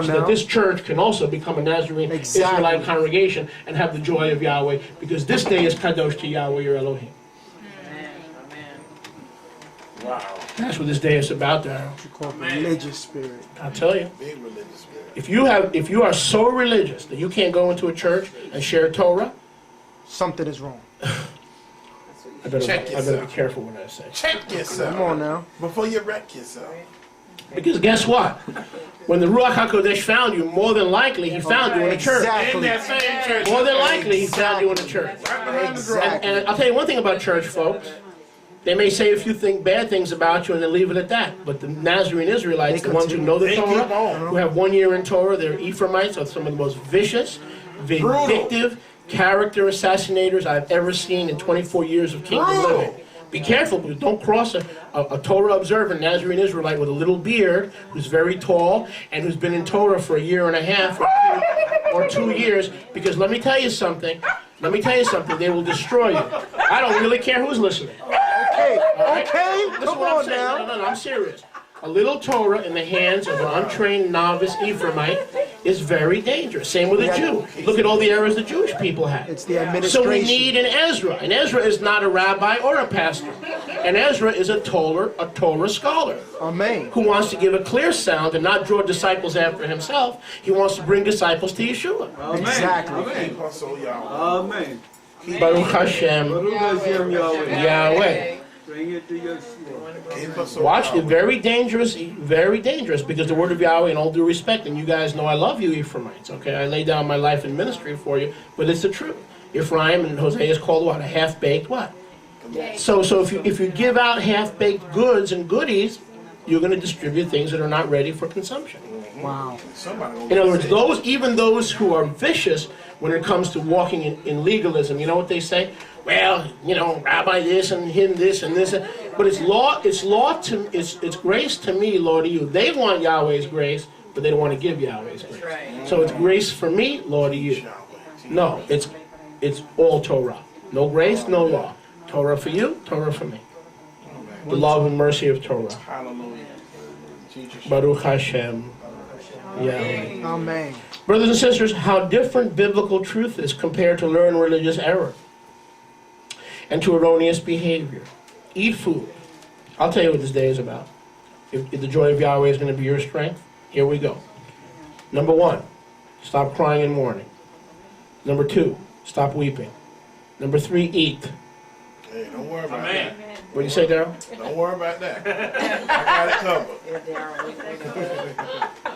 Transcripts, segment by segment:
So that this church can also become a Nazarene Israelite congregation and have the joy of Yahweh, because this day is Kadosh to Yahweh your Elohim. Amen. Wow. That's what this day is about, Darryl. What you call religious spirit. I'll tell you. Big religious spirit. If you are so religious that you can't go into a church and share Torah, something is wrong. I better be careful what I say. Check yourself. Come on now. Before you wreck yourself. Because guess what? When the Ruach HaKodesh found you, more than likely he found you in a church. In that same church. More than likely he found you in a church. And I'll tell you one thing about church folks. They may say a few bad things about you and then leave it at that. But the Nazarene Israelites, the ones who know the Torah, who have 1 year in Torah, they're Ephraimites, are some of the most vicious, vindictive character assassinators I've ever seen in 24 years of kingdom living. Be careful, but don't cross a Torah observant Nazarene Israelite with a little beard, who's very tall, and who's been in Torah for 1.5 years or 2 years, because let me tell you something, they will destroy you. I don't really care who's listening. Okay, Right? okay, Listen come what I'm on saying. now. No, I'm serious. A little Torah in the hands of an untrained novice Ephraimite is very dangerous. Same with a Jew. Look at all the errors the Jewish people have. It's the administration. So we need an Ezra. And Ezra is not a rabbi or a pastor. And Ezra is a Torah scholar. Amen. Who wants to give a clear sound and not draw disciples after himself. He wants to bring disciples to Yeshua. Amen. Exactly. Amen. Amen. Baruch Hashem, Baruch Hashem Yahweh. Yahweh. Bring it to Yeshua. Watch, it's very dangerous, because the word of Yahweh, in all due respect, and you guys know I love you Ephraimites, okay? I lay down my life in ministry for you, but it's the truth. Ephraim and Hosea is called what? A half-baked what? So if you give out half-baked goods and goodies, you're going to distribute things that are not ready for consumption. Wow. In other words, even those who are vicious when it comes to walking in legalism, you know what they say? Well, you know, Rabbi this and him this and this, but it's grace to me, Lord to you. They want Yahweh's grace, but they don't want to give Yahweh's grace. Right. So it's grace for me, Lord to you. No, it's all Torah. No grace, no law. Torah for you, Torah for me. The love and mercy of Torah. Hallelujah. Baruch Hashem. Yahweh. Amen. Brothers and sisters, how different biblical truth is compared to learned religious error and to erroneous behavior. Eat food. I'll tell you what this day is about. If the joy of Yahweh is going to be your strength, here we go. Number 1, stop crying and mourning. Number 2, stop weeping. Number 3, eat. Hey, don't worry about that. What do you say, Darryl? Don't worry about that. I got it covered.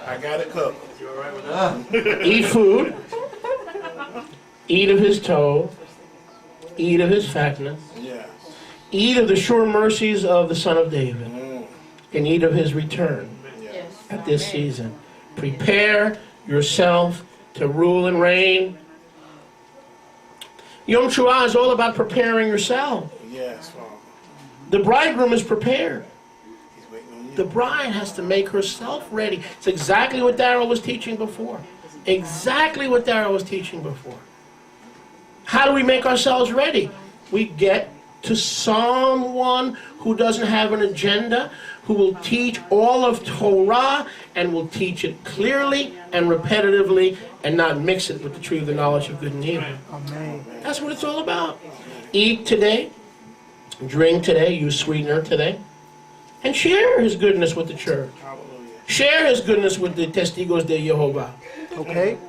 I got it covered. You all right with that? Eat food. Eat of his toe. Eat of his fatness. Yes. Eat of the sure mercies of the Son of David. And eat of his return at this season. Prepare yourself to rule and reign. Yom Teruah-A is all about preparing yourself. Yes, Father. The bridegroom is prepared. He's waiting on you. The bride has to make herself ready. It's exactly what Darryl was teaching before. Exactly what Darryl was teaching before. How do we make ourselves ready? We get to someone who doesn't have an agenda, who will teach all of Torah and will teach it clearly and repetitively and not mix it with the tree of the knowledge of good and evil. Amen. That's what it's all about. Eat today, drink today, use sweetener today, and share his goodness with the church. Hallelujah. Share his goodness with the Testigos de Jehovah. Okay.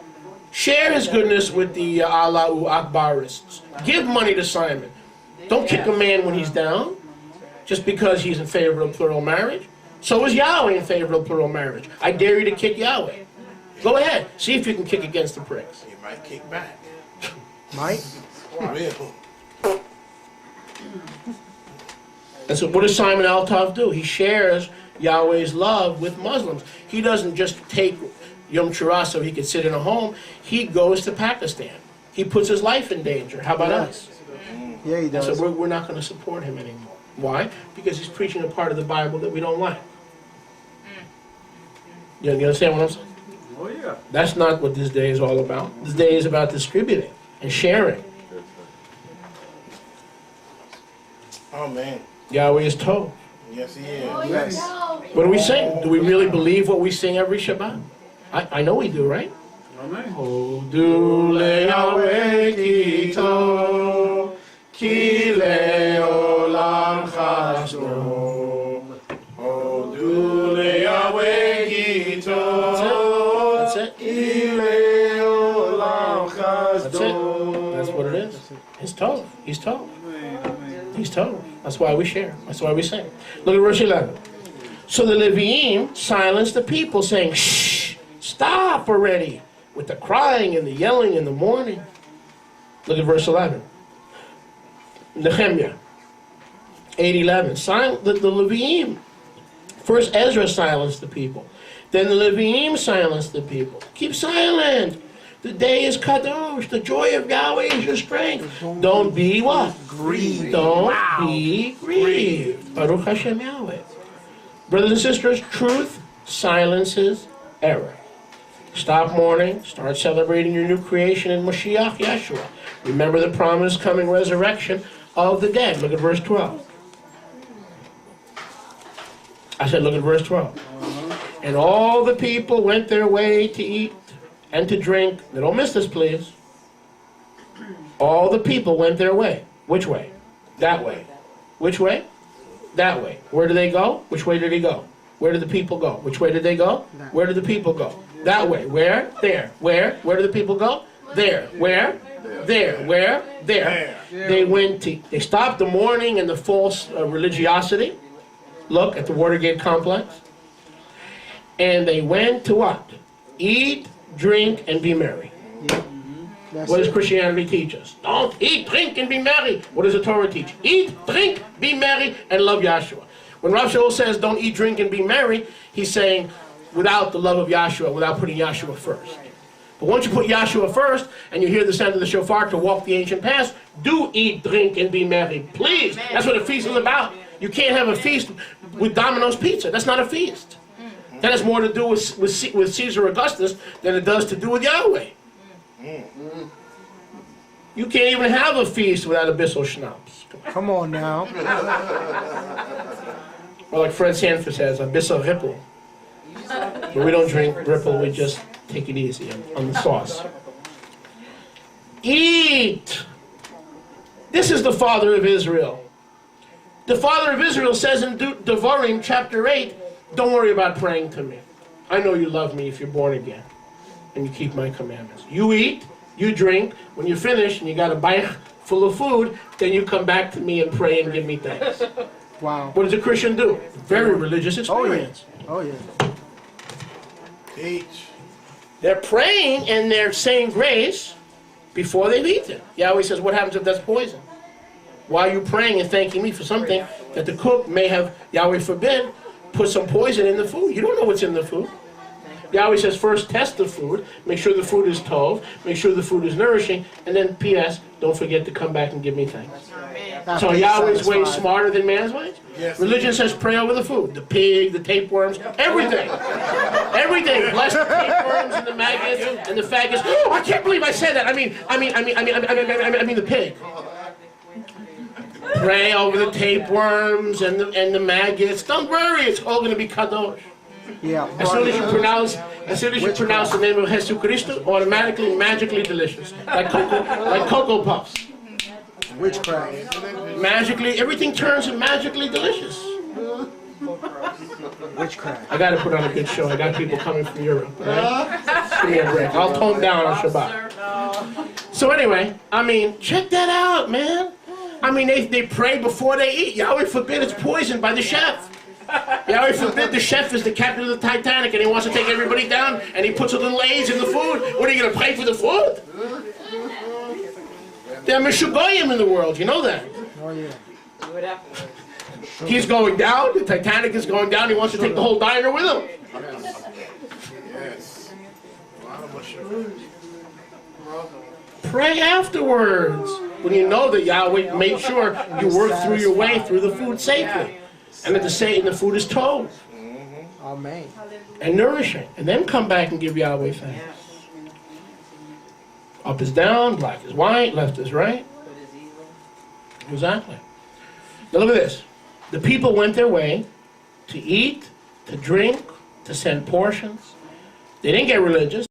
Share his goodness with the Allahu Akbarists. Give money to Simon. Don't kick a man when he's down, just because he's in favor of plural marriage. So is Yahweh in favor of plural marriage. I dare you to kick Yahweh. Go ahead. See if you can kick against the pricks. He might kick back. Mike? Real. And so what does Simon Altov do? He shares Yahweh's love with Muslims. He doesn't just take Yom Teruah so he can sit in a home. He goes to Pakistan. He puts his life in danger. How about us? Yeah, he does. So we're not going to support him anymore. Why? Because he's preaching a part of the Bible that we don't like. You understand what I'm saying? Oh, yeah. That's not what this day is all about. This day is about distributing and sharing. Oh, man. Yahweh is told. Yes, he is. Yes. What do we sing? Do we really believe what we sing every Shabbat? I know we do, right? Amen. Hodu Yahweh Kito, Ki Leolam Chasdo. Hodu Yahweh Kito. That's it. Ki Leolam That's it. Chasdo. That's what it is. He's told. He's told. He's told. That's why we share. That's why we sing. Look at verse 11. So the Leviim silenced the people, saying, "Shh, stop already with the crying and the yelling in the morning." Look at verse 11. Nehemiah 8:11. The Leviim. First Ezra silenced the people. Then the Leviim silenced the people. Keep silent. The day is kadosh. The joy of Yahweh is your strength. Don't be what? Grieved. Don't be grieved. Baruch Hashem Yahweh. Brothers and sisters, truth silences error. Stop mourning. Start celebrating your new creation in Mashiach Yeshua. Remember the promised coming resurrection of the dead. Look at verse 12. I said, look at verse 12. And all the people went their way to eat and to drink. Now, don't miss this, please. All the people went their way. Which way? That way. Which way? That way. Where did they go? Which way did he go? Where did the people go? Which way did they go? Where did the people go? That way. Where? There. Where? Where did the people go? There. Where? There. Where? There. They stopped the mourning and the false religiosity. Look at the Watergate complex. And they went to what? Eat, drink, and be merry. What does Christianity teach us? Don't eat, drink, and be merry. What does the Torah teach? Eat, drink, be merry, and love Yahshua. When Rav Shaul says don't eat, drink, and be merry, he's saying without the love of Yahshua, without putting Yahshua first. But once you put Yahshua first, and you hear the sound of the shofar to walk the ancient paths, do eat, drink, and be merry. Please. That's what a feast is about. You can't have a feast with Domino's Pizza. That's not a feast. That has more to do with Caesar Augustus than it does to do with Yahweh. You can't even have a feast without a bissel schnapps. Come on now. Or like Fred Sanford says, a bissel ripple. But we don't drink ripple, we just take it easy on the sauce. Eat! This is the father of Israel. The father of Israel says in Devarim chapter 8, don't worry about praying to me. I know you love me if you're born again and you keep my commandments. You eat, you drink. When you finish and you got a bite full of food, then you come back to me and pray and give me thanks. Wow. What does a Christian do? Very religious experience. Oh yeah. Teach. They're praying and they're saying grace before they've eaten. Yahweh says, what happens if that's poison? Why are you praying and thanking me for something that the cook may have, Yahweh forbid, put some poison in the food? You don't know what's in the food. Yahweh says first test the food, make sure the food is tov, make sure the food is nourishing, and then P.S. don't forget to come back and give me thanks. So Yahweh's way is smarter than man's ways? Yes. Religion says pray over the food. The pig, the tapeworms, everything. Everything. Bless the tapeworms and the maggots and the faggots. Oh, I can't believe I said that. I mean the pig. Pray over the tapeworms and the maggots. Don't worry, it's all going to be kadosh. Yeah. As soon as you pronounce the name of Jesus Christ, automatically, magically delicious, like cocoa puffs. Witchcraft. Magically, everything turns magically delicious. Witchcraft. I got to put on a good show. I got people coming from Europe. Right? Give me a break. I'll tone down on Shabbat. So anyway, check that out, man. They pray before they eat. Yahweh forbid it's poisoned by the chef. Yahweh forbid the chef is the captain of the Titanic and he wants to take everybody down and he puts a little A's in the food. What are you going to pray for the food? There are Meshugoyim in the world, you know that. Oh yeah. He's going down, the Titanic is going down, he wants to take the whole diner with him. Yes. Pray afterwards when you know that Yahweh made sure you work through your way through the food safely. And that the food is tov Amen. and nourishing. And then come back and give Yahweh thanks. Up is down, black is white, left is right. Exactly. Now look at this. The people went their way to eat, to drink, to send portions. They didn't get religious.